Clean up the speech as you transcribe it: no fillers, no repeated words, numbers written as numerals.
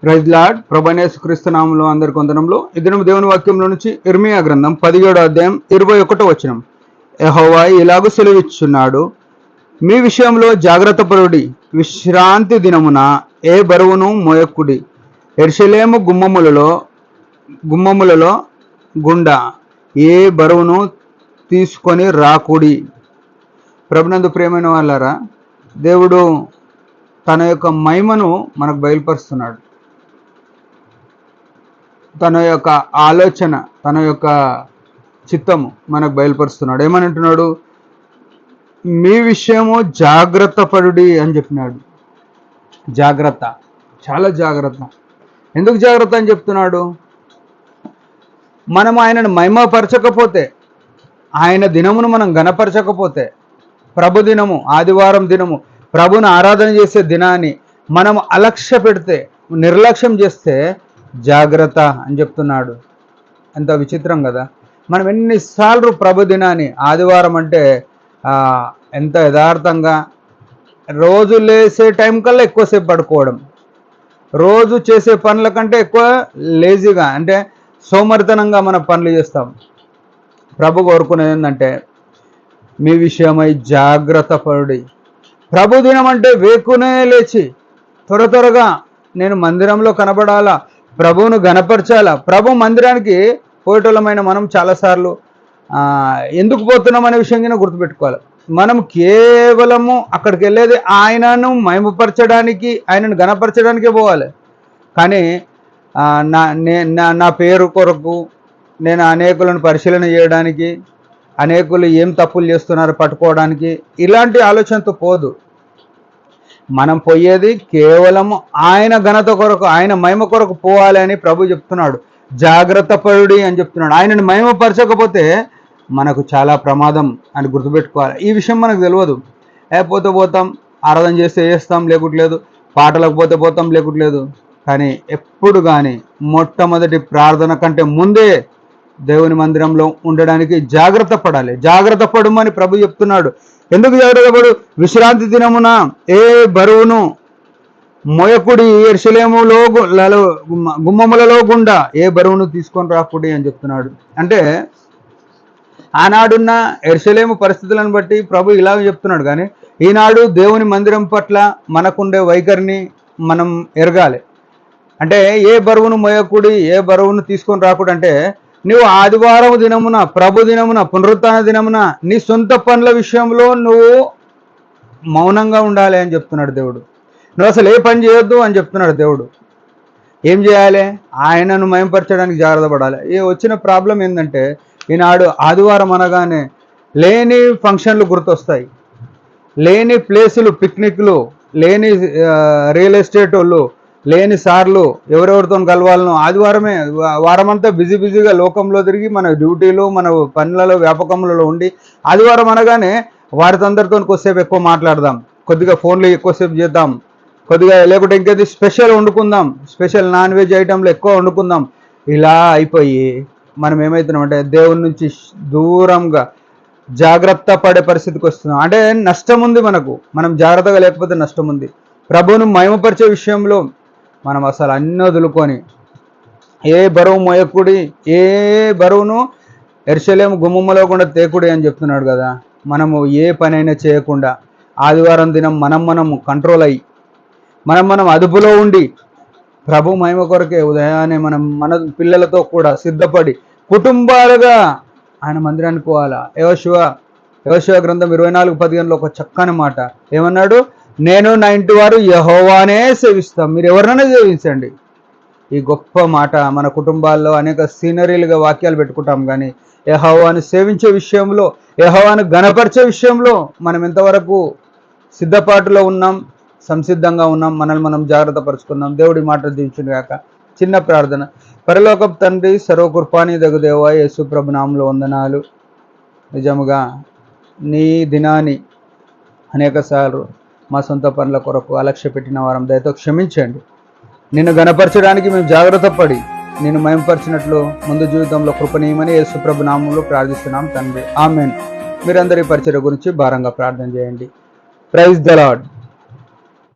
Praise lord. ప్రభువైన యేసుక్రీస్తు నామములో అందరి వందనములు. ఈ దినం దేవుని వాక్యంలో నుంచి ఇర్మియా గ్రంథం 17వ అధ్యాయం 21వ వచనం. యెహోవా ఇలాగు సెలవిచ్చుచున్నాడు, మీ విషయంలో జాగ్రత్త పరుడి, విశ్రాంతి దినమున ఏ బరువును మోయకుడి, యెరూషలేము గుమ్మములలో గుండా ఏ బరువును తీసుకొని రాకుడి. ప్రభునందు ప్రియమైన వాళ్ళారా, దేవుడు తన యొక్క మహిమను మనకు బయలుపరుస్తున్నాడు. తన యొక్క ఆలోచన, తన యొక్క చిత్తము మనకు బయలుపరుస్తున్నాడు. ఏమని అంటున్నాడు? మీ విషయము జాగ్రత్త పడుడి అని చెప్పినాడు. జాగ్రత్త, చాలా జాగ్రత్త. ఎందుకు జాగ్రత్త అని చెప్తున్నాడు? మనం ఆయనను మహిమపరచకపోతే, ఆయన దినమును మనం గణపరచకపోతే, ప్రభు దినము, ఆదివారం దినము, ప్రభుని ఆరాధన చేసే దినాన్ని మనం అలక్ష్య పెడితే, నిర్లక్ష్యం చేస్తే జాగ్రత్త అని చెప్తున్నాడు. ఎంత విచిత్రం కదా. మనం ఎన్నిసార్లు ప్రభు దినాన్ని, ఆదివారం అంటే ఎంత యథార్థంగా రోజు లేసే టైం కల్లా ఎక్కువసేపు పడుకోవడం, రోజు చేసే పనుల కంటే ఎక్కువ లేజీగా అంటే సోమరితనంగా మన పనులు చేస్తాం. ప్రభు కోరుకునేది ఏంటంటే, మీ విషయమై జాగ్రత్త పడి. ప్రభు దినం అంటే వేకునే లేచి త్వరగా నేను మందిరంలో కనబడాలా, ప్రభువును గణపరచాలా. ప్రభు మందిరానికి పోయేటోళ్ళమైన మనం చాలాసార్లు ఎందుకు పోతున్నాం అనే విషయం కింద గుర్తుపెట్టుకోవాలి. మనం కేవలము అక్కడికి వెళ్ళేది ఆయనను మహిమపరచడానికి, ఆయనను గణపరచడానికే పోవాలి. కానీ నా పేరు కొరకు నేను అనేకులను పరిశీలన చేయడానికి, అనేకులు ఏం తప్పులు చేస్తున్నారో పట్టుకోవడానికి, ఇలాంటి ఆలోచనతో పోదు. మనం పోయేది కేవలం ఆయన ఘనత కొరకు, ఆయన మహిమ కొరకు పోవాలి అని ప్రభు చెప్తున్నాడు. జాగ్రత్త పరుడి అని చెప్తున్నాడు. ఆయనను మహిమపరచకపోతే మనకు చాలా ప్రమాదం అని గుర్తుపెట్టుకోవాలి. ఈ విషయం మనకు తెలియదు. పోతే పోతాం, ఆరాధన చేస్తే చేస్తాం, లేకుట్లేదు, పాటలకు పోతే పోతాం, లేకుట్లేదు. కానీ ఎప్పుడు కానీ మొట్టమొదటి ప్రార్థన కంటే ముందే దేవుని మందిరంలో ఉండడానికి జాగ్రత్త పడాలి. జాగ్రత్త పడమని ప్రభు చెప్తున్నాడు. ఎందుకు జాగ్రత్త పడు? విశ్రాంతి దినమున ఏ బరువును మోయకుడి, యెరూషలేములో గుమ్మములలో గుండా ఏ బరువును తీసుకొని రాకుడి అని చెప్తున్నాడు. అంటే ఆనాడున్న యెరూషలేము పరిస్థితులను బట్టి ప్రభు ఇలాగ చెప్తున్నాడు. కానీ ఈనాడు దేవుని మందిరం పట్ల మనకుండే వైఖరిని మనం ఎరగాలి. అంటే ఏ బరువును మోయకుడి, ఏ బరువును తీసుకొని రాకుడు అంటే, నువ్వు ఆదివారం దినమున, ప్రభు దినమున, పునరుత్థాన దినమున నీ సొంత పనుల విషయంలో నువ్వు మౌనంగా ఉండాలి అని చెప్తున్నాడు దేవుడు. నువ్వు అసలు ఏ పని చేయొద్దు అని చెప్తున్నాడు దేవుడు. ఏం చేయాలి? ఆయనను మయంపరచడానికి జాగ్రత్త పడాలి. వచ్చిన ప్రాబ్లం ఏంటంటే, ఈనాడు ఆదివారం అనగానే లేని ఫంక్షన్లు గుర్తొస్తాయి, లేని ప్లేసులు, పిక్నిక్లు, లేని రియల్ ఎస్టేట్ వాళ్ళు, లేని సార్లు ఎవరెవరితో కలవాలను. ఆదివారమే వారమంతా బిజీగా లోకంలో తిరిగి మన డ్యూటీలు, మన పనులలో, వ్యాపకములలో ఉండి ఆదివారం అనగానే వారితో అందరితో కొద్దిసేపు ఎక్కువ మాట్లాడదాం, కొద్దిగా ఫోన్లు ఎక్కువసేపు చేద్దాం, కొద్దిగా లేకుంటే ఇంకేది స్పెషల్ వండుకుందాం, స్పెషల్ నాన్ వెజ్ ఐటెంలు ఎక్కువ వండుకుందాం. ఇలా అయిపోయి మనం ఏమవుతున్నామంటే దేవుని నుంచి దూరంగా జాగ్రత్త పడే పరిస్థితికి వస్తున్నాం. అంటే నష్టం ఉంది మనకు. మనం జాగ్రత్తగా లేకపోతే నష్టం ఉంది. ప్రభువును మహిమపరిచే విషయంలో మనం అసలు అన్నీ వదులుకొని ఏ బరువు మోయకుడి, ఏ బరువును యెరూషలేము గుమ్మములో కూడా తేకుడి అని చెప్తున్నాడు కదా. మనము ఏ పనైనా చేయకుండా ఆదివారం దినం మనం కంట్రోల్ అయ్యి, మనం అదుపులో ఉండి ప్రభు మహిమ కొరకే ఉదయాన్నే మన పిల్లలతో కూడా సిద్ధపడి కుటుంబాలుగా ఆయన మందిరానికి పోవాలా. యెహోషువ గ్రంథం 24:15 ఒక చక్కని మాట ఏమన్నాడు? నేను నా ఇంటి వారు యెహోవానే సేవిస్తాం, మీరు ఎవరినైనా సేవించండి. ఈ గొప్ప మాట మన కుటుంబాల్లో అనేక సీనరీలుగా వాక్యాలు పెట్టుకుంటాం. కానీ యెహోవాను సేవించే విషయంలో, యెహోవాను గణపరిచే విషయంలో మనం ఎంతవరకు సిద్ధపాటులో ఉన్నాం, సంసిద్ధంగా ఉన్నాం, మనల్ని మనం జాగ్రత్త పరుచుకున్నాం. దేవుడి మాట దీవించును గాక. చిన్న ప్రార్థన. పరలోకపు తండ్రి, సర్వకృపాని దగు దేవా, యేసు ప్రభు నామములో వందనాలు. నిజముగా నీ దినాన్ని అనేకసార్లు మా సొంత పనుల కొరకు అలక్ష్య పెట్టిన వారం దయతో క్షమించండి. నిన్ను గణపరచడానికి మేము జాగ్రత్త పడి నిన్ను మయంపరిచినట్లు ముందు జీవితంలో కృపణీయమని యేసు ప్రభు నామములో ప్రార్థిస్తున్నాం తండ్రి. ఆమేన్. మీరందరి పరిచర్య గురించి భారంగా ప్రార్థన చేయండి. Praise the lord.